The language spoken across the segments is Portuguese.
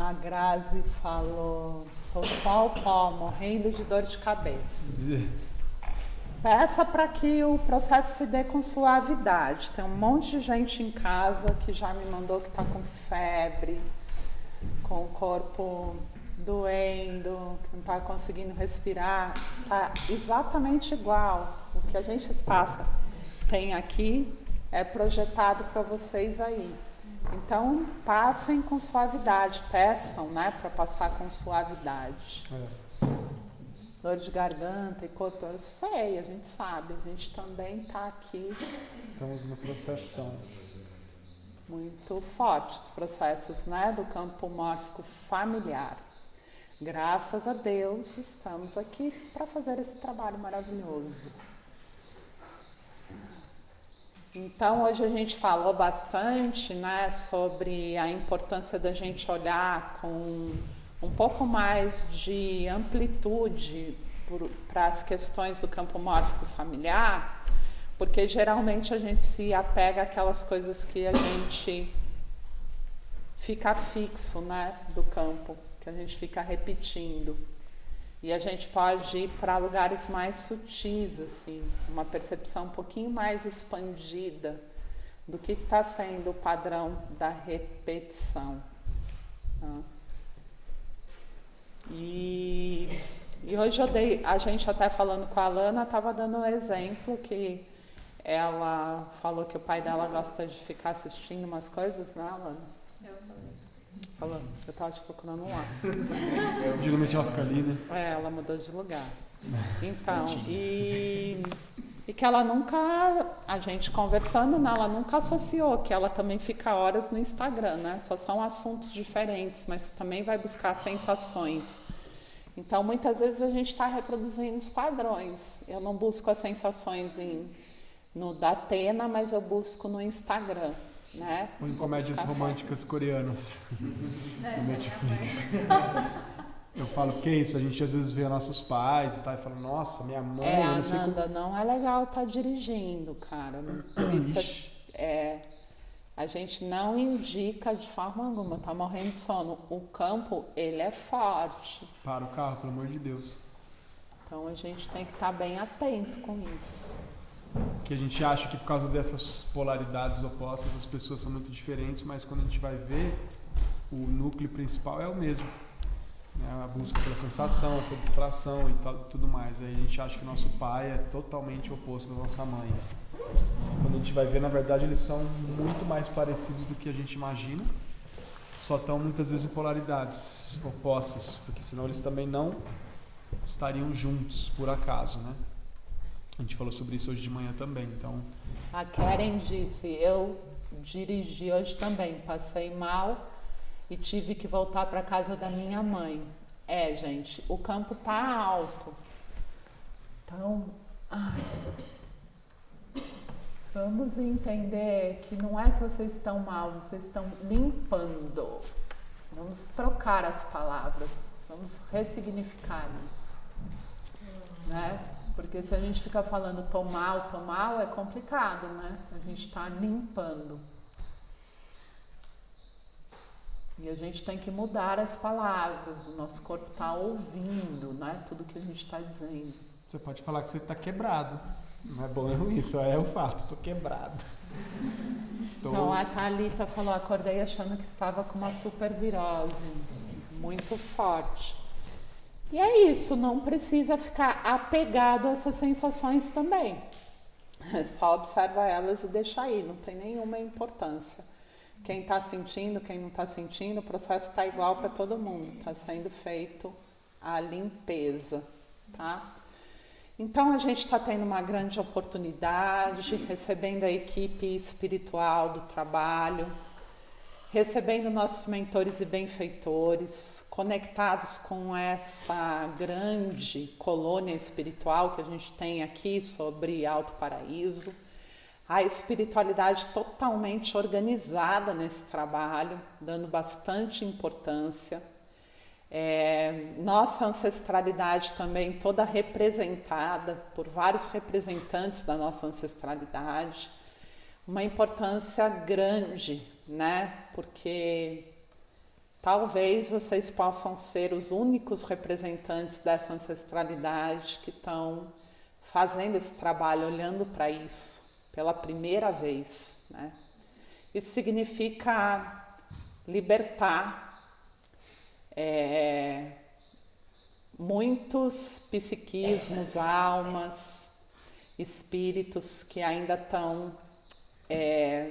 A Grazi falou, tô só o pó, morrendo de dor de cabeça. Peça para que o processo se dê com suavidade. Tem um monte de gente em casa que já me mandou que está com febre, com o corpo doendo, que não está conseguindo respirar. Está exatamente igual. O que a gente tem aqui é projetado para vocês aí. Então, passem com suavidade, peçam, né, para passar com suavidade. Dor de garganta e corpo, eu sei, a gente sabe, a gente também está aqui. Estamos no processão. Muito forte os processos, né, do campo mórfico familiar. Graças a Deus, estamos aqui para fazer esse trabalho maravilhoso. Então, hoje a gente falou bastante, né, sobre a importância da gente olhar com um pouco mais de amplitude para as questões do campo mórfico familiar, porque geralmente a gente se apega àquelas coisas que a gente fica fixo, né, do campo, que a gente fica repetindo. E a gente pode ir para lugares mais sutis, assim, uma percepção um pouquinho mais expandida do que está sendo o padrão da repetição. Tá? E hoje a gente até falando com a Alana, estava dando um exemplo que ela falou que o pai dela gosta de ficar assistindo umas coisas, né, Alana? Falando, eu estava te procurando lá. Geralmente ela fica ali, né? Ela mudou de lugar. Então, e que ela nunca, a gente conversando, né, ela nunca associou que ela também fica horas no Instagram, né? Só são assuntos diferentes, mas também vai buscar sensações. Então, muitas vezes a gente está reproduzindo os padrões. Eu não busco as sensações no Datena, mas eu busco no Instagram. Né? Ou em comédias românticas coreanas no Netflix. Eu falo, porque é isso, a gente às vezes vê nossos pais e tal, e fala, nossa, minha mãe, eu não sei como... não é legal estar dirigindo, cara. Por isso a gente não indica de forma alguma, tá morrendo de sono. O campo, ele é forte. Para o carro, pelo amor de Deus. Então a gente tem que estar bem atento com isso. Que a gente acha que por causa dessas polaridades opostas as pessoas são muito diferentes, mas quando a gente vai ver, o núcleo principal é o mesmo, né? A busca pela sensação, essa distração e tudo mais. Aí a gente acha que nosso pai é totalmente oposto da nossa mãe. Quando a gente vai ver, na verdade, eles são muito mais parecidos do que a gente imagina, só estão muitas vezes em polaridades opostas, porque senão eles também não estariam juntos, por acaso, né? A gente falou sobre isso hoje de manhã também, então... A Karen disse, eu dirigi hoje também, passei mal e tive que voltar para casa da minha mãe. Gente, o campo tá alto. Então, vamos entender que não é que vocês estão mal, vocês estão limpando. Vamos trocar as palavras, vamos ressignificar isso, né? Porque se a gente fica falando tô mal, é complicado, né? A gente está limpando. E a gente tem que mudar as palavras, o nosso corpo está ouvindo, né? Tudo que a gente está dizendo. Você pode falar que você está quebrado. Não é bom nem ruim, isso é o fato, estou quebrado. Então a Thalita falou, acordei achando que estava com uma super virose, muito forte. E é isso, não precisa ficar apegado a essas sensações também. Só observa elas e deixa aí, não tem nenhuma importância. Quem está sentindo, quem não está sentindo, o processo está igual para todo mundo, está sendo feito a limpeza, tá? Então a gente está tendo uma grande oportunidade, recebendo a equipe espiritual do trabalho, recebendo nossos mentores e benfeitores, conectados com essa grande colônia espiritual que a gente tem aqui sobre Alto Paraíso, a espiritualidade totalmente organizada nesse trabalho, dando bastante importância, nossa ancestralidade também toda representada por vários representantes da nossa ancestralidade, uma importância grande, né? Porque talvez vocês possam ser os únicos representantes dessa ancestralidade que estão fazendo esse trabalho, olhando para isso pela primeira vez, né? Isso significa libertar muitos psiquismos, almas, espíritos que ainda estão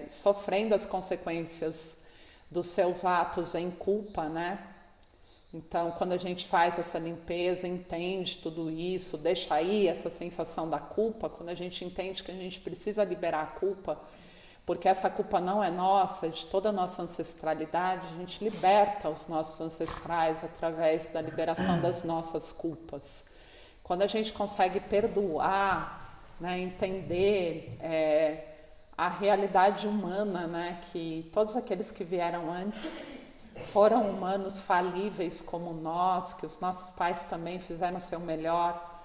sofrendo as consequências dos seus atos em culpa, né? Então, quando a gente faz essa limpeza, entende tudo isso, deixa aí essa sensação da culpa, quando a gente entende que a gente precisa liberar a culpa, porque essa culpa não é nossa, é de toda a nossa ancestralidade, a gente liberta os nossos ancestrais através da liberação das nossas culpas. Quando a gente consegue perdoar, né, entender a realidade humana, né, que todos aqueles que vieram antes foram humanos falíveis como nós, que os nossos pais também fizeram o seu melhor,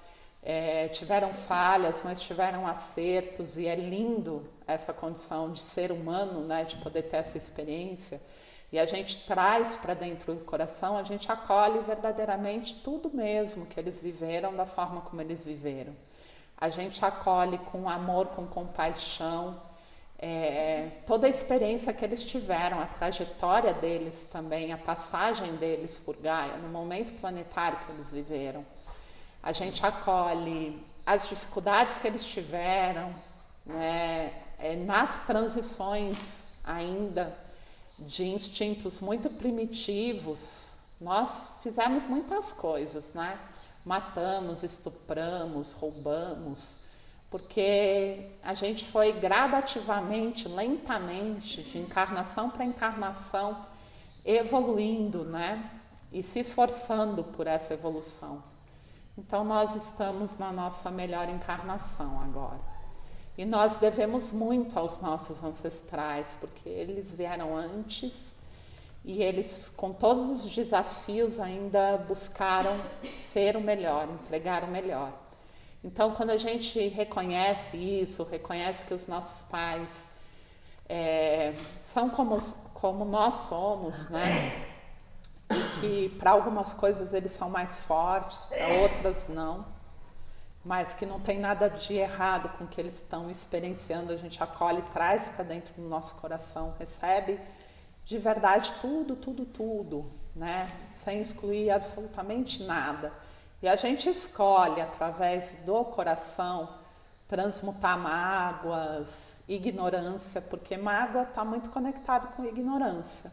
tiveram falhas, mas tiveram acertos, e é lindo essa condição de ser humano, né, de poder ter essa experiência, e a gente traz para dentro do coração, a gente acolhe verdadeiramente tudo mesmo que eles viveram, da forma como eles viveram. A gente acolhe com amor, com compaixão, toda a experiência que eles tiveram, a trajetória deles também, a passagem deles por Gaia, no momento planetário que eles viveram. A gente acolhe as dificuldades que eles tiveram, né, nas transições ainda de instintos muito primitivos. Nós fizemos muitas coisas, né? Matamos, estupramos, roubamos, porque a gente foi gradativamente, lentamente, de encarnação para encarnação, evoluindo, né? E se esforçando por essa evolução. Então nós estamos na nossa melhor encarnação agora. E nós devemos muito aos nossos ancestrais, porque eles vieram antes e eles, com todos os desafios, ainda buscaram ser o melhor, entregar o melhor. Então, quando a gente reconhece isso, reconhece que os nossos pais são como nós somos, né? E que para algumas coisas eles são mais fortes, para outras não, mas que não tem nada de errado com o que eles estão experienciando, a gente acolhe, traz para dentro do nosso coração, recebe de verdade tudo, né? Sem excluir absolutamente nada. E a gente escolhe, através do coração, transmutar mágoas, ignorância, porque mágoa está muito conectado com ignorância.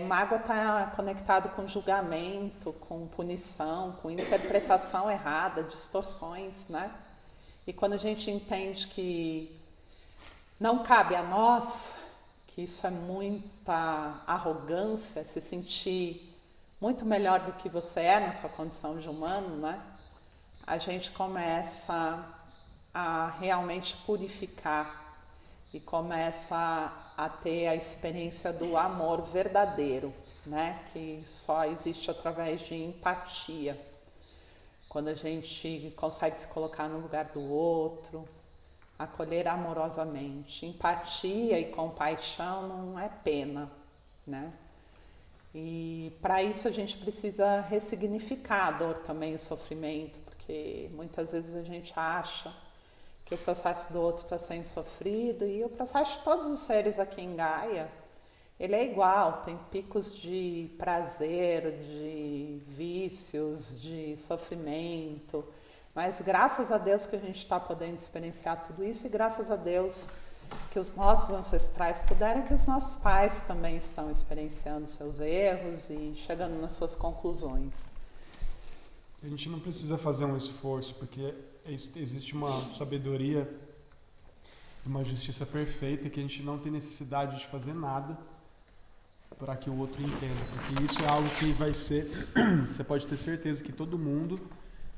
Mágoa está conectado com julgamento, com punição, com interpretação errada, distorções, né? E quando a gente entende que não cabe a nós, que isso é muita arrogância, se sentir muito melhor do que você é na sua condição de humano, né? A gente começa a realmente purificar e começa a ter a experiência do amor verdadeiro, né? Que só existe através de empatia. Quando a gente consegue se colocar no lugar do outro, acolher amorosamente. Empatia e compaixão não é pena, né? E para isso a gente precisa ressignificar a dor também, o sofrimento, porque muitas vezes a gente acha que o processo do outro está sendo sofrido, e o processo de todos os seres aqui em Gaia, ele é igual, tem picos de prazer, de vícios, de sofrimento, mas graças a Deus que a gente está podendo experienciar tudo isso, e graças a Deus que os nossos ancestrais puderam, que os nossos pais também estão experienciando seus erros e chegando nas suas conclusões. A gente não precisa fazer um esforço, porque existe uma sabedoria, uma justiça perfeita, que a gente não tem necessidade de fazer nada para que o outro entenda, porque isso é algo que vai ser, você pode ter certeza que todo mundo,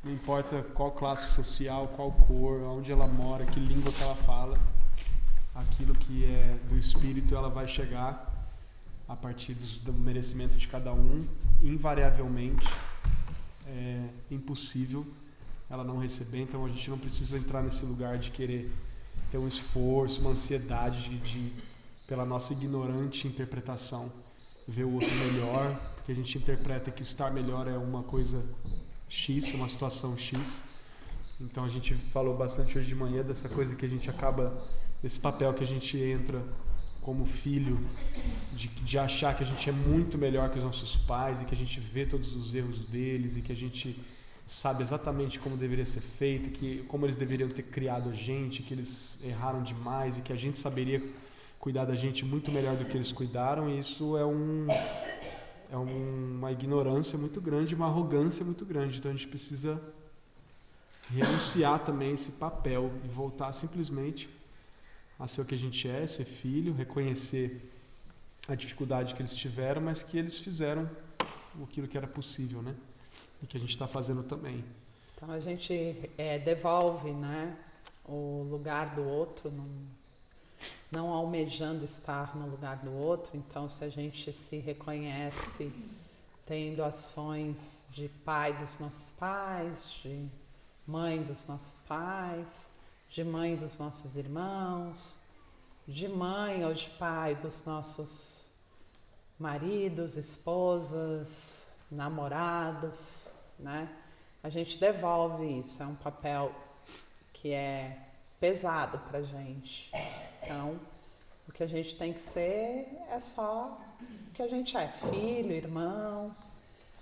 não importa qual classe social, qual cor, onde ela mora, que língua que ela fala, aquilo que é do espírito, ela vai chegar a partir do merecimento de cada um, invariavelmente. É impossível ela não receber, então a gente não precisa entrar nesse lugar de querer ter um esforço, uma ansiedade pela nossa ignorante interpretação ver o outro melhor, porque a gente interpreta que o estar melhor é uma coisa X, uma situação X. Então a gente falou bastante hoje de manhã dessa coisa que a gente acaba, desse papel que a gente entra como filho, de achar que a gente é muito melhor que os nossos pais e que a gente vê todos os erros deles e que a gente sabe exatamente como deveria ser feito, como eles deveriam ter criado a gente, que eles erraram demais e que a gente saberia cuidar da gente muito melhor do que eles cuidaram. E isso é uma ignorância muito grande, uma arrogância muito grande. Então a gente precisa renunciar também a esse papel e voltar simplesmente a ser o que a gente é, ser filho, reconhecer a dificuldade que eles tiveram, mas que eles fizeram aquilo que era possível, né? E que a gente está fazendo também. Então a gente devolve, né, o lugar do outro, não almejando estar no lugar do outro. Então, se a gente se reconhece tendo ações de pai dos nossos pais, de mãe dos nossos pais, de mãe dos nossos irmãos, de mãe ou de pai dos nossos maridos, esposas, namorados, né? A gente devolve isso, é um papel que é pesado pra gente. Então, o que a gente tem que ser é só o que a gente é, filho, irmão,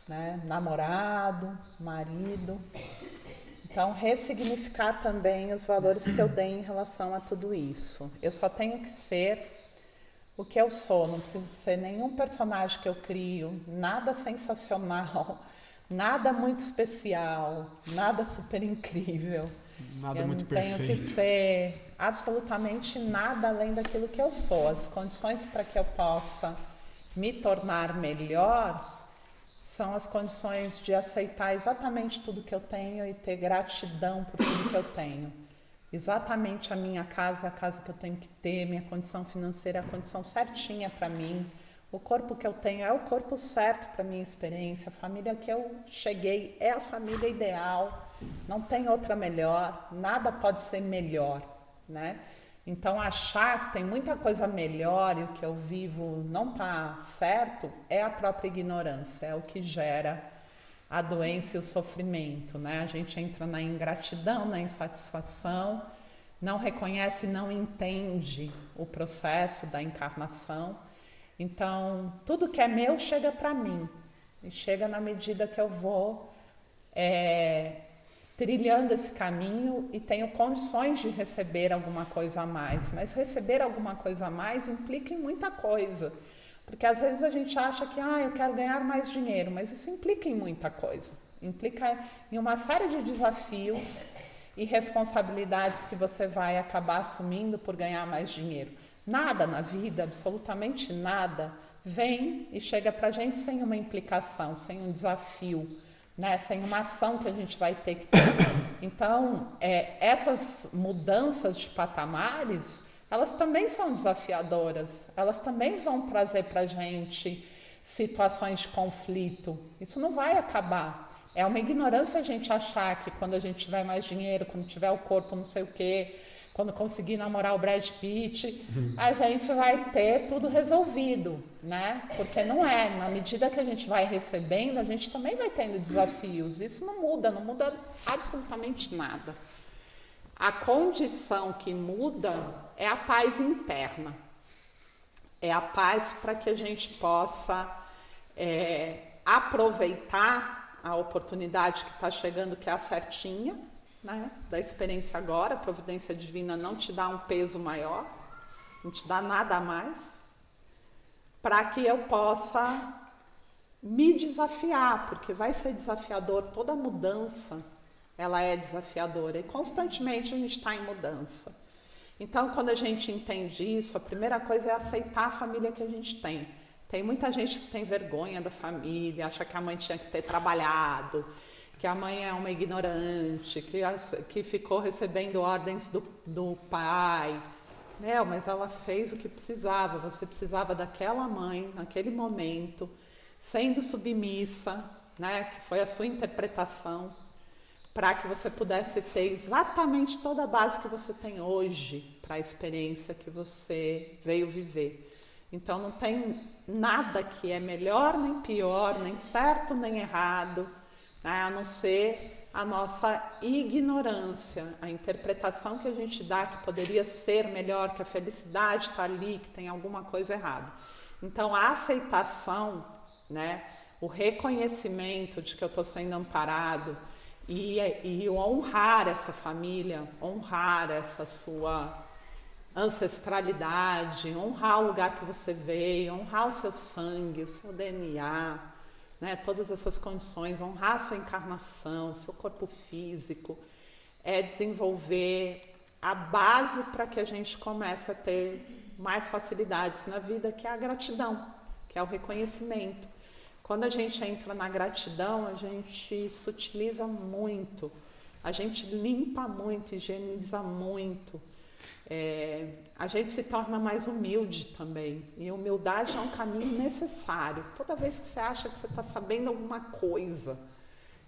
né? Namorado, marido. Então, ressignificar também os valores que eu dei em relação a tudo isso. Eu só tenho que ser o que eu sou, não preciso ser nenhum personagem que eu crio, nada sensacional, nada muito especial, nada super incrível. Nada muito perfeito. Eu não tenho que ser absolutamente nada além daquilo que eu sou. As condições para que eu possa me tornar melhor são as condições de aceitar exatamente tudo que eu tenho e ter gratidão por tudo que eu tenho. Exatamente a minha casa é a casa que eu tenho que ter, minha condição financeira é a condição certinha para mim, o corpo que eu tenho é o corpo certo para minha experiência, a família que eu cheguei é a família ideal, não tem outra melhor, nada pode ser melhor, né? Então, achar que tem muita coisa melhor e o que eu vivo não está certo é a própria ignorância, é o que gera a doença e o sofrimento, né? A gente entra na ingratidão, na insatisfação, não reconhece, não entende o processo da encarnação. Então, tudo que é meu chega para mim e chega na medida que eu vou trilhando esse caminho e tenho condições de receber alguma coisa a mais. Mas receber alguma coisa a mais implica em muita coisa. Porque às vezes a gente acha que eu quero ganhar mais dinheiro, mas isso implica em muita coisa. Implica em uma série de desafios e responsabilidades que você vai acabar assumindo por ganhar mais dinheiro. Nada na vida, absolutamente nada, vem e chega pra gente sem uma implicação, sem um desafio, né? Sem uma ação que a gente vai ter que ter. Então, essas mudanças de patamares, elas também são desafiadoras, elas também vão trazer para a gente situações de conflito. Isso não vai acabar. É uma ignorância a gente achar que quando a gente tiver mais dinheiro, quando tiver o corpo não sei o quê, quando conseguir namorar o Brad Pitt, a gente vai ter tudo resolvido, né? Porque não é. Na medida que a gente vai recebendo, a gente também vai tendo desafios. Isso não muda absolutamente nada. A condição que muda é a paz interna. É a paz para que a gente possa aproveitar a oportunidade que está chegando, que é a certinha, né, da experiência agora. A providência divina não te dá um peso maior, não te dá nada a mais, para que eu possa me desafiar, porque vai ser desafiador, toda mudança ela é desafiadora e constantemente a gente está em mudança. Então, quando a gente entende isso, a primeira coisa é aceitar a família que a gente tem. Tem muita gente que tem vergonha da família, acha que a mãe tinha que ter trabalhado, que a mãe é uma ignorante, que ficou recebendo ordens do pai. Mas ela fez o que precisava, você precisava daquela mãe, naquele momento, sendo submissa, né, que foi a sua interpretação, para que você pudesse ter exatamente toda a base que você tem hoje para a experiência que você veio viver. Então não tem nada que é melhor nem pior, nem certo nem errado, né? A não ser a nossa ignorância, a interpretação que a gente dá que poderia ser melhor, que a felicidade está ali, que tem alguma coisa errada. Então a aceitação, né? O reconhecimento de que eu estou sendo amparado e honrar essa família, honrar essa sua ancestralidade, honrar o lugar que você veio, honrar o seu sangue, o seu DNA, né? Todas essas condições, honrar a sua encarnação, o seu corpo físico, é desenvolver a base para que a gente comece a ter mais facilidades na vida, que é a gratidão, que é o reconhecimento. Quando a gente entra na gratidão, a gente sutiliza muito, a gente limpa muito, higieniza muito. A gente se torna mais humilde também, e humildade é um caminho necessário. Toda vez que você acha que você está sabendo alguma coisa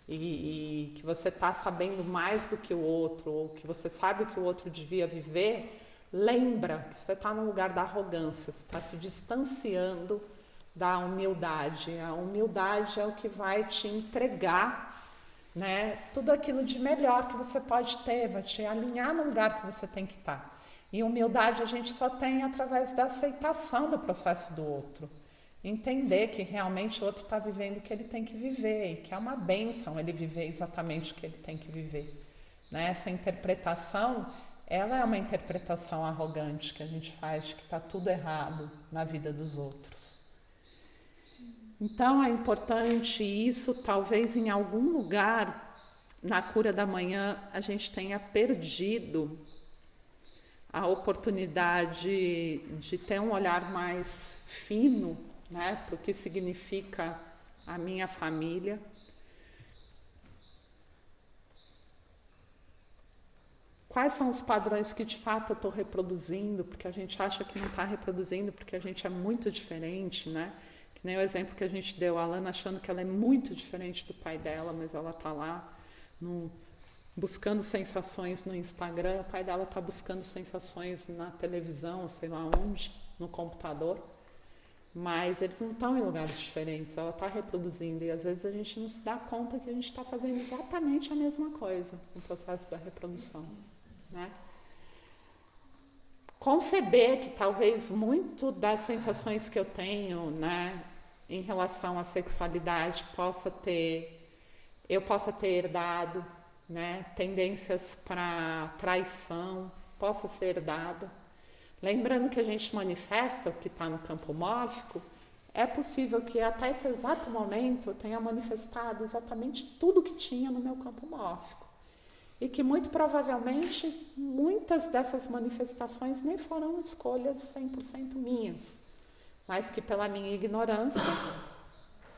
e que você está sabendo mais do que o outro, ou que você sabe o que o outro devia viver, lembra que você está no lugar da arrogância, você está se distanciando da humildade. A humildade é o que vai te entregar, né, tudo aquilo de melhor que você pode ter, vai te alinhar no lugar que você tem que estar. E humildade a gente só tem através da aceitação do processo do outro. Entender que realmente o outro está vivendo o que ele tem que viver, e que é uma bênção ele viver exatamente o que ele tem que viver. Né? Essa interpretação, ela é uma interpretação arrogante que a gente faz de que está tudo errado na vida dos outros. Então é importante isso, talvez em algum lugar, na cura da manhã, a gente tenha perdido a oportunidade de ter um olhar mais fino, né, para o que significa a minha família. Quais são os padrões que de fato eu estou reproduzindo, porque a gente acha que não está reproduzindo, porque a gente é muito diferente, né? Que nem o exemplo que a gente deu, a Alana achando que ela é muito diferente do pai dela, mas ela está lá buscando sensações no Instagram, o pai dela está buscando sensações na televisão, sei lá onde, no computador, mas eles não estão em lugares diferentes, ela está reproduzindo, e às vezes a gente não se dá conta que a gente está fazendo exatamente a mesma coisa no processo da reprodução, né? Conceber que talvez muito das sensações que eu tenho, né, em relação à sexualidade eu possa ter herdado, né, tendências para traição, possa ser herdada. Lembrando que a gente manifesta o que está no campo mórfico, é possível que até esse exato momento eu tenha manifestado exatamente tudo que tinha no meu campo mórfico. E que muito provavelmente muitas dessas manifestações nem foram escolhas 100% minhas, mas que pela minha ignorância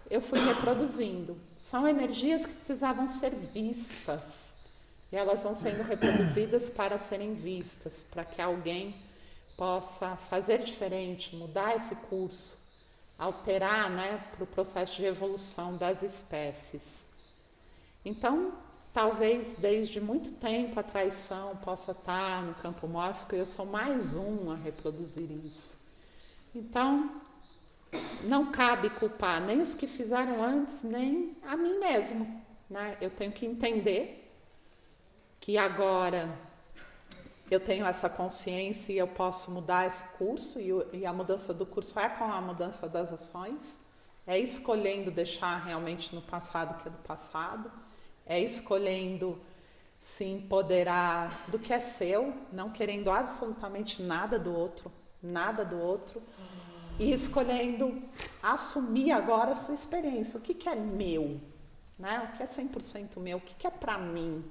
eu fui reproduzindo. São energias que precisavam ser vistas, e elas vão sendo reproduzidas para serem vistas, para que alguém possa fazer diferente, mudar esse curso, alterar, né, para o processo de evolução das espécies. Então, talvez desde muito tempo a traição possa estar no campo mórfico, e eu sou mais um a reproduzir isso. Então, não cabe culpar nem os que fizeram antes, nem a mim mesmo, né? Eu tenho que entender que agora eu tenho essa consciência e eu posso mudar esse curso, e a mudança do curso é com a mudança das ações, é escolhendo deixar realmente no passado o que é do passado, é escolhendo se empoderar do que é seu, não querendo absolutamente nada do outro, e escolhendo assumir agora a sua experiência. O que é meu? Né? O que é 100% meu? O que é para mim?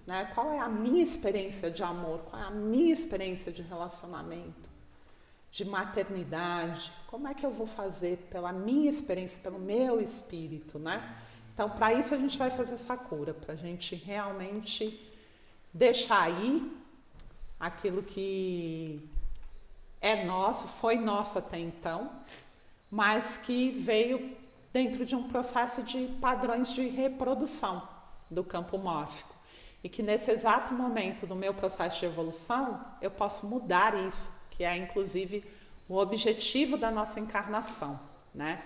Né? Qual é a minha experiência de amor? Qual é a minha experiência de relacionamento? De maternidade? Como é que eu vou fazer pela minha experiência, pelo meu espírito, né? Então, para isso a gente vai fazer essa cura, para a gente realmente deixar aí aquilo que é nosso, foi nosso até então, mas que veio dentro de um processo de padrões de reprodução do campo mórfico. E que nesse exato momento do meu processo de evolução, eu posso mudar isso, que é inclusive o objetivo da nossa encarnação, né?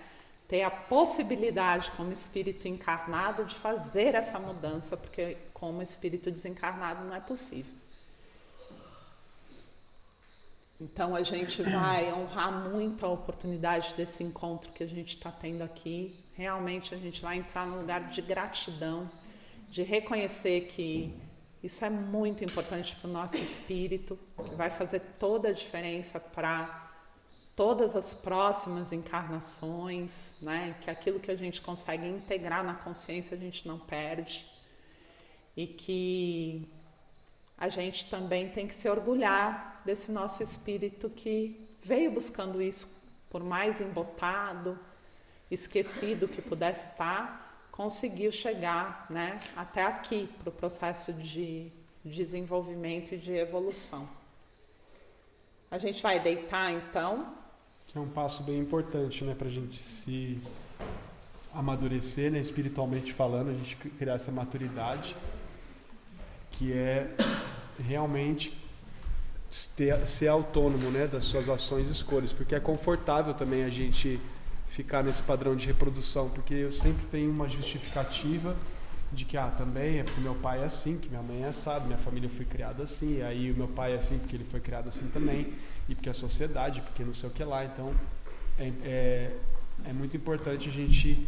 Ter a possibilidade como espírito encarnado de fazer essa mudança, porque como espírito desencarnado não é possível. Então a gente vai honrar muito a oportunidade desse encontro que a gente está tendo aqui. Realmente a gente vai entrar num lugar de gratidão, de reconhecer que isso é muito importante para o nosso espírito, que vai fazer toda a diferença para todas as próximas encarnações, né? Que aquilo que a gente consegue integrar na consciência a gente não perde, e que a gente também tem que se orgulhar desse nosso espírito que veio buscando isso, por mais embotado, esquecido que pudesse estar, conseguiu chegar, né, até aqui para o processo de desenvolvimento e de evolução. A gente vai deitar então. Que é um passo bem importante, né, para a gente se amadurecer, né, espiritualmente falando, a gente criar essa maturidade, que é realmente ser autônomo, né, das suas ações e escolhas, porque é confortável também a gente ficar nesse padrão de reprodução, porque eu sempre tenho uma justificativa de que também é porque meu pai é assim, que minha mãe é assado, minha família foi criada assim, e aí o meu pai é assim porque ele foi criado assim também, e porque a sociedade, porque não sei o que lá. Então é muito importante a gente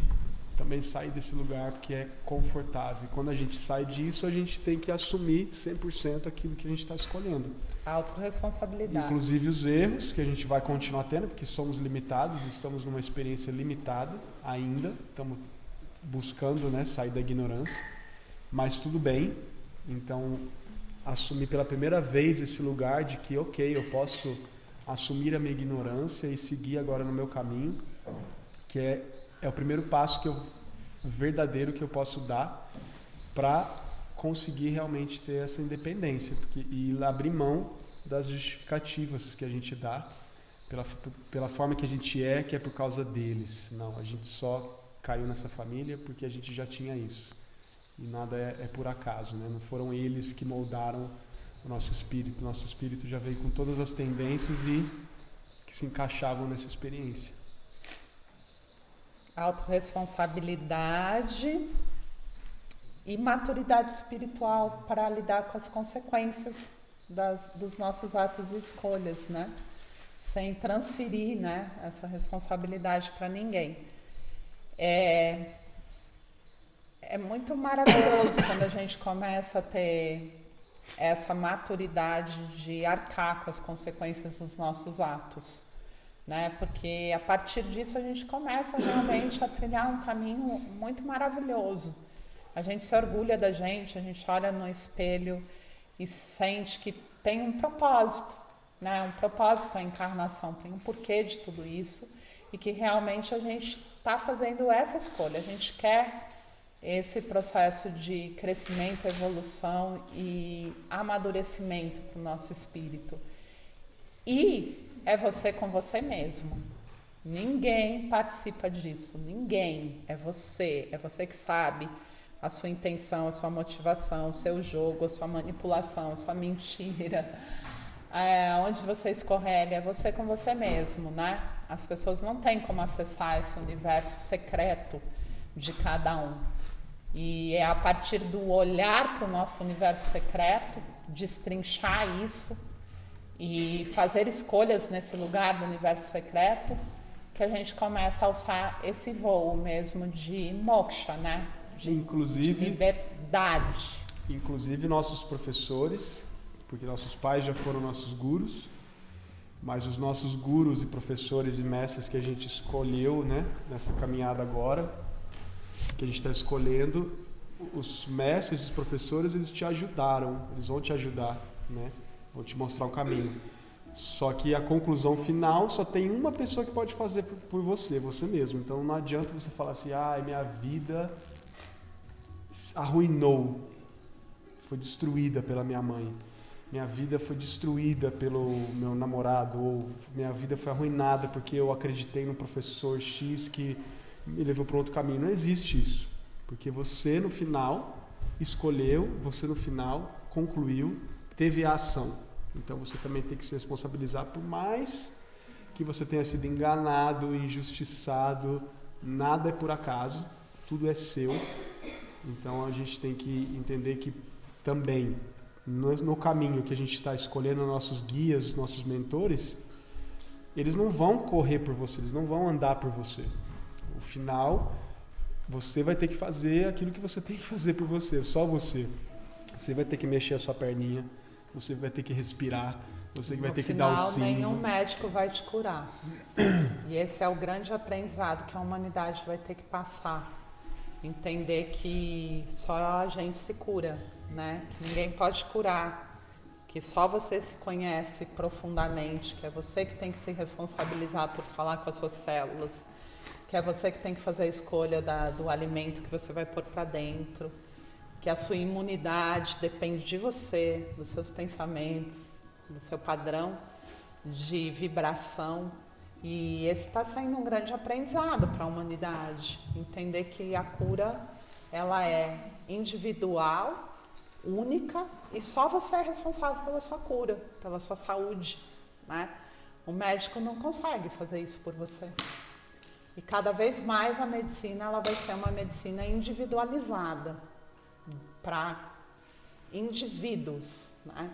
também sair desse lugar, porque é confortável, e quando a gente sai disso a gente tem que assumir 100% aquilo que a gente está escolhendo. Autorresponsabilidade. Inclusive os erros que a gente vai continuar tendo, porque somos limitados, estamos numa experiência limitada ainda, estamos buscando, né, sair da ignorância, mas tudo bem. Então assumir pela primeira vez esse lugar de que eu posso assumir a minha ignorância e seguir agora no meu caminho, que é o primeiro passo verdadeiro que eu posso dar para conseguir realmente ter essa independência, e abrir mão das justificativas que a gente dá pela forma que a gente que é por causa deles. Não, a gente só caiu nessa família porque a gente já tinha isso, e nada é por acaso, né? Não foram eles que moldaram o nosso espírito já veio com todas as tendências e que se encaixavam nessa experiência. Autorresponsabilidade e maturidade espiritual para lidar com as consequências dos nossos atos e escolhas, né? Sem transferir, né, essa responsabilidade para ninguém. É muito maravilhoso quando a gente começa a ter essa maturidade de arcar com as consequências dos nossos atos, né? Porque a partir disso a gente começa realmente a trilhar um caminho muito maravilhoso. A gente se orgulha da gente, a gente olha no espelho e sente que tem um propósito, né? Um propósito a encarnação, tem um porquê de tudo isso, e que realmente a gente está fazendo essa escolha. A gente quer esse processo de crescimento, evolução e amadurecimento para o nosso espírito. E é você com você mesmo. Ninguém participa disso, ninguém. É você que sabe a sua intenção, a sua motivação, o seu jogo, a sua manipulação, a sua mentira, onde você escorrega, é você com você mesmo, né? As pessoas não têm como acessar esse universo secreto de cada um. E é a partir do olhar para o nosso universo secreto, destrinchar isso e fazer escolhas nesse lugar do universo secreto, que a gente começa a alçar esse voo mesmo de moksha, né? De liberdade. Inclusive nossos professores, porque nossos pais já foram nossos gurus, mas os nossos gurus e professores e mestres que a gente escolheu, né, nessa caminhada agora, que a gente está escolhendo, os mestres e os professores, eles te ajudaram, eles vão te ajudar, né, vão te mostrar o caminho. Só que a conclusão final só tem uma pessoa que pode fazer por você mesmo. Então não adianta você falar assim, minha vida arruinou, foi destruída pela minha mãe, minha vida foi destruída pelo meu namorado, ou minha vida foi arruinada porque eu acreditei no professor X que me levou para outro caminho. Não existe isso, porque você no final escolheu, você no final concluiu, teve a ação. Então você também tem que se responsabilizar, por mais que você tenha sido enganado, injustiçado. Nada é por acaso, tudo é seu. Então a gente tem que entender que também no caminho que a gente está escolhendo, nossos guias, nossos mentores, eles não vão correr por você, eles não vão andar por você. No final, você vai ter que fazer aquilo que você tem que fazer por você, só você. Você vai ter que mexer a sua perninha, você vai ter que respirar, você vai ter que dar o final, nenhum médico vai te curar. E esse é o grande aprendizado que a humanidade vai ter que passar. Entender que só a gente se cura, né? Que ninguém pode curar. Que só você se conhece profundamente, que é você que tem que se responsabilizar por falar com as suas células, que é você que tem que fazer a escolha do alimento que você vai pôr para dentro, que a sua imunidade depende de você, dos seus pensamentos, do seu padrão de vibração. E esse está sendo um grande aprendizado para a humanidade. Entender que a cura, ela é individual, única, e só você é responsável pela sua cura, pela sua saúde, né? O médico não consegue fazer isso por você. E cada vez mais a medicina, ela vai ser uma medicina individualizada para indivíduos, né?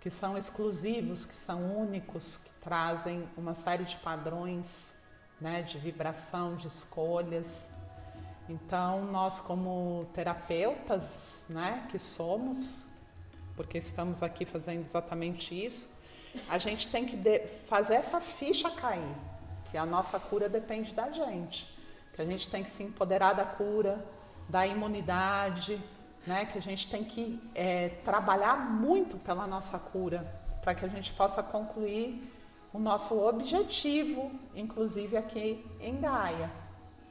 Que são exclusivos, que são únicos, que trazem uma série de padrões, né, de vibração, de escolhas. Então, nós como terapeutas, né, que somos, porque estamos aqui fazendo exatamente isso, a gente tem que fazer essa ficha cair, que a nossa cura depende da gente, que a gente tem que se empoderar da cura, da imunidade, né, que a gente tem que trabalhar muito pela nossa cura, para que a gente possa concluir o nosso objetivo, inclusive aqui em Gaia,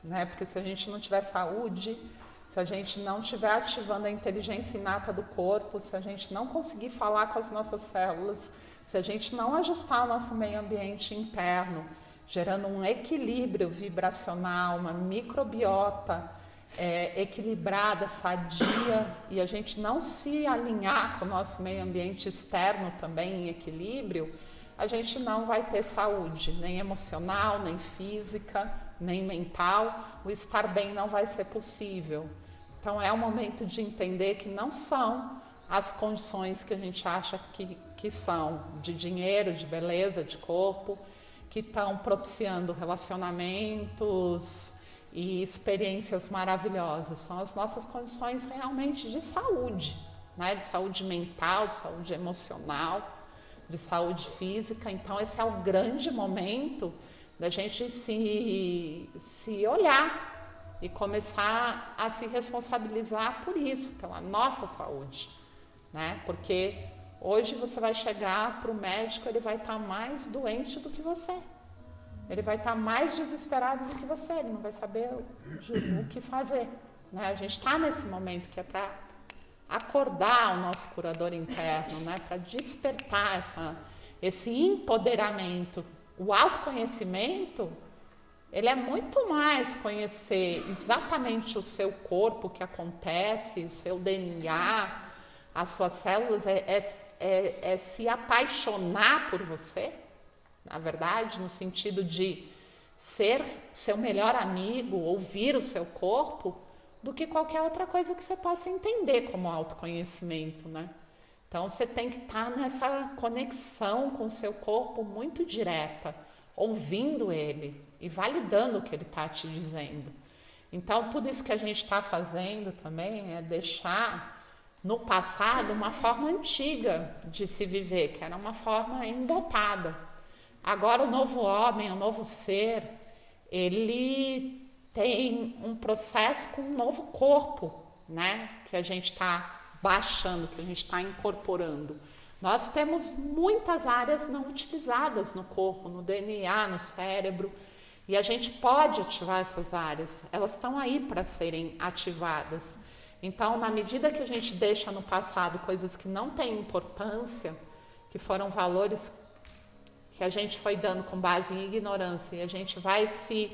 né? Porque se a gente não tiver saúde, se a gente não estiver ativando a inteligência inata do corpo, se a gente não conseguir falar com as nossas células, se a gente não ajustar o nosso meio ambiente interno, gerando um equilíbrio vibracional, uma microbiota equilibrada, sadia, e a gente não se alinhar com o nosso meio ambiente externo também em equilíbrio, a gente não vai ter saúde, nem emocional, nem física, nem mental. O estar bem não vai ser possível. Então é o momento de entender que não são as condições que a gente acha que são, de dinheiro, de beleza, de corpo, que estão propiciando relacionamentos e experiências maravilhosas. São as nossas condições realmente de saúde, né? De saúde mental, de saúde emocional, de saúde física. Então esse é o grande momento da gente se olhar e começar a se responsabilizar por isso, pela nossa saúde, né? Porque hoje você vai chegar para o médico, ele vai estar mais doente do que você. Ele vai estar mais desesperado do que você, ele não vai saber o que fazer, né? A gente está nesse momento que é para acordar o nosso curador interno, né? Para despertar esse empoderamento. O autoconhecimento, ele é muito mais conhecer exatamente o seu corpo, o que acontece, o seu DNA, as suas células, é se apaixonar por você, na verdade, no sentido de ser seu melhor amigo, ouvir o seu corpo, do que qualquer outra coisa que você possa entender como autoconhecimento, né? Então, você tem que estar nessa conexão com o seu corpo muito direta, ouvindo ele e validando o que ele está te dizendo. Então, tudo isso que a gente está fazendo também é deixar no passado uma forma antiga de se viver, que era uma forma embotada. Agora o novo homem, o novo ser, ele tem um processo com um novo corpo, né? Que a gente está baixando, que a gente está incorporando. Nós temos muitas áreas não utilizadas no corpo, no DNA, no cérebro, e a gente pode ativar essas áreas. Elas estão aí para serem ativadas. Então, na medida que a gente deixa no passado coisas que não têm importância, que foram valores que a gente foi dando com base em ignorância, e a gente vai se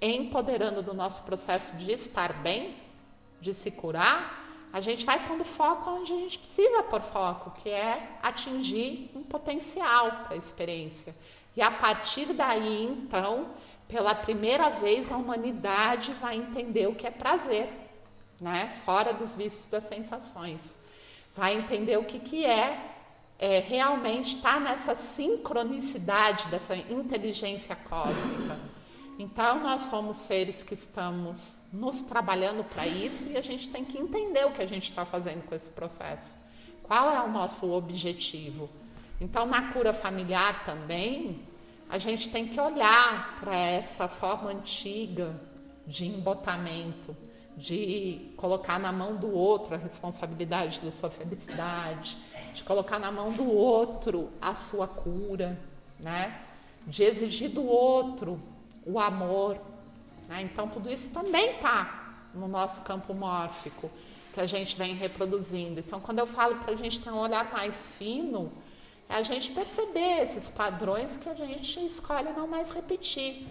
empoderando do nosso processo de estar bem, de se curar, a gente vai pondo foco onde a gente precisa pôr foco, que é atingir um potencial para a experiência. E a partir daí, então, pela primeira vez, a humanidade vai entender o que é prazer, né? Fora dos vícios das sensações. Vai entender o que é realmente estar nessa sincronicidade dessa inteligência cósmica. Então, nós somos seres que estamos nos trabalhando para isso e a gente tem que entender o que a gente está fazendo com esse processo. Qual é o nosso objetivo? Então, na cura familiar também, a gente tem que olhar para essa forma antiga de embotamento, de colocar na mão do outro a responsabilidade da sua felicidade, de colocar na mão do outro a sua cura, né? De exigir do outro o amor, né? Então tudo isso também está no nosso campo mórfico que a gente vem reproduzindo. Então quando eu falo para a gente ter um olhar mais fino, é a gente perceber esses padrões que a gente escolhe não mais repetir.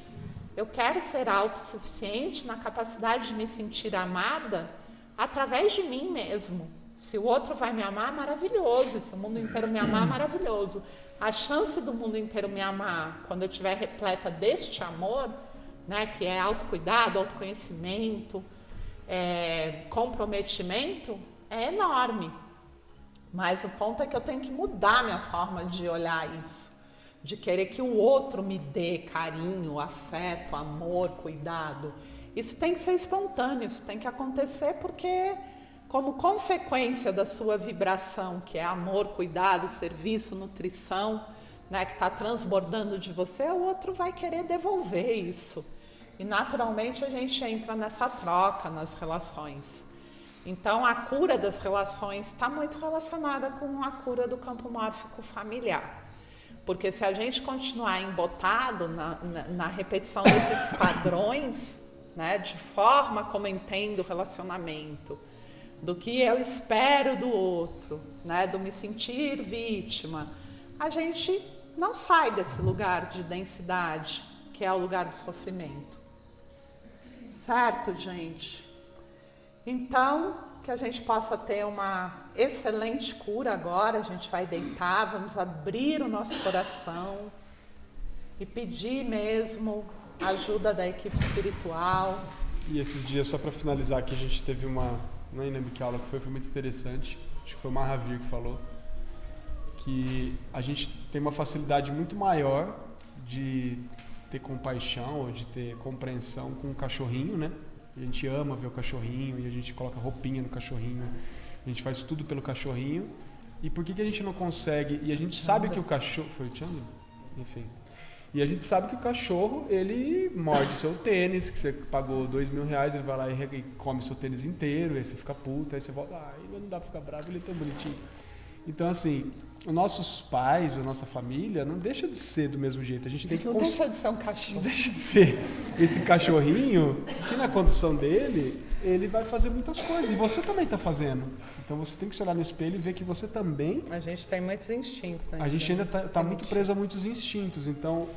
Eu quero ser autossuficiente na capacidade de me sentir amada através de mim mesmo. Se o outro vai me amar, maravilhoso. Se o mundo inteiro me amar, maravilhoso. A chance do mundo inteiro me amar, quando eu estiver repleta deste amor, né, que é autocuidado, autoconhecimento, comprometimento, é enorme. Mas o ponto é que eu tenho que mudar minha forma de olhar isso. De querer que o outro me dê carinho, afeto, amor, cuidado. Isso tem que ser espontâneo, isso tem que acontecer porque, como consequência da sua vibração, que é amor, cuidado, serviço, nutrição, né, que está transbordando de você, o outro vai querer devolver isso. E naturalmente a gente entra nessa troca nas relações. Então a cura das relações está muito relacionada com a cura do campo mórfico familiar. Porque se a gente continuar embotado na repetição desses padrões, né, de forma como entendo o relacionamento, do que eu espero do outro, né, do me sentir vítima, a gente não sai desse lugar de densidade, que é o lugar do sofrimento. Certo, gente? Então, que a gente possa ter uma excelente cura agora, a gente vai deitar, vamos abrir o nosso coração e pedir mesmo a ajuda da equipe espiritual. E esses dias, só para finalizar aqui, a gente teve não lembro que aula que foi muito interessante, acho que foi o Mahavir que falou, que a gente tem uma facilidade muito maior de ter compaixão ou de ter compreensão com o cachorrinho, né? A gente ama ver o cachorrinho e a gente coloca roupinha no cachorrinho, a gente faz tudo pelo cachorrinho. E por que a gente não consegue? E a gente sabe que o cachorro... Foi o Chandra? Enfim. E a gente sabe que o cachorro, ele morde seu tênis, que você pagou R$2.000, ele vai lá e come seu tênis inteiro, aí você fica puto, aí você volta, não dá pra ficar bravo, ele é tão bonitinho. Então, assim, os nossos pais, a nossa família, não deixa de ser do mesmo jeito. A gente tem que... Não deixa de ser um cachorro. Não deixa de ser esse cachorrinho que, na condição dele, ele vai fazer muitas coisas. E você também está fazendo. Então, você tem que se olhar no espelho e ver que você também... A gente tem muitos instintos, né? A gente ainda está muito preso a muitos instintos. Então,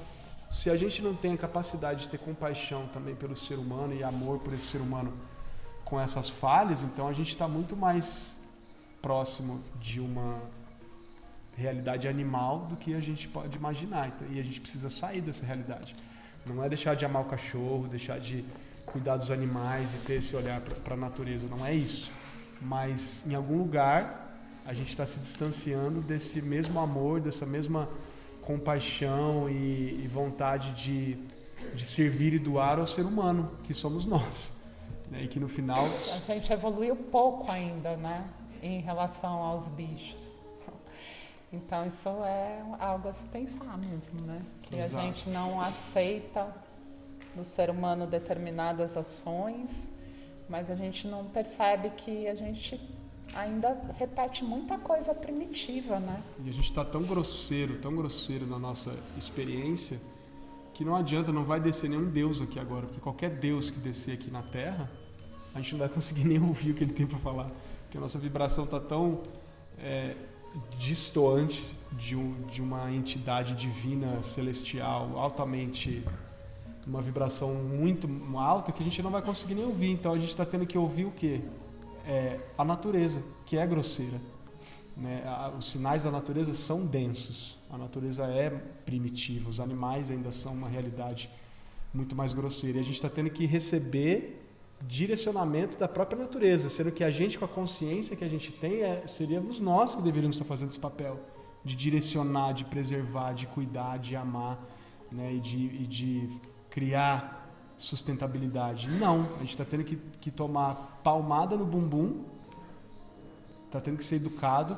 se a gente não tem a capacidade de ter compaixão também pelo ser humano e amor por esse ser humano com essas falhas, então a gente está muito mais próximo de uma realidade animal do que a gente pode imaginar. Então, e a gente precisa sair dessa realidade. Não é deixar de amar o cachorro, deixar de cuidar dos animais e ter esse olhar para a natureza. Não é isso. Mas em algum lugar a gente está se distanciando desse mesmo amor, dessa mesma compaixão e vontade de servir e doar ao ser humano, que somos nós. Né? E que no final... A gente evoluiu pouco ainda, né? Em relação aos bichos. Então isso é algo a se pensar mesmo, né? Que Exato. A gente não aceita do ser humano determinadas ações, mas a gente não percebe que a gente ainda repete muita coisa primitiva, né? E a gente está tão grosseiro na nossa experiência, que não adianta, não vai descer nenhum Deus aqui agora, porque qualquer Deus que descer aqui na Terra, a gente não vai conseguir nem ouvir o que ele tem para falar. Porque a nossa vibração está tão distoante de uma entidade divina, celestial, altamente, uma vibração muito alta, que a gente não vai conseguir nem ouvir. Então a gente está tendo que ouvir o quê? A natureza, que é grosseira. né? Os sinais da natureza são densos. A natureza é primitiva. Os animais ainda são uma realidade muito mais grosseira. E a gente está tendo que receber direcionamento da própria natureza, sendo que a gente, com a consciência que a gente tem, seríamos nós que deveríamos estar fazendo esse papel de direcionar, de preservar, de cuidar, de amar, né? e de criar sustentabilidade. Não, a gente está tendo que tomar palmada no bumbum, está tendo que ser educado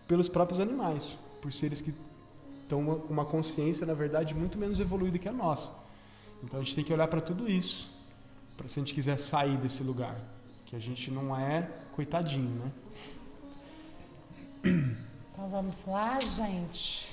pelos próprios animais, por seres que estão com uma consciência, na verdade, muito menos evoluída que a nossa. Então a gente tem que olhar para tudo isso, para se a gente quiser sair desse lugar, que a gente não é coitadinho, né? Então vamos lá, gente.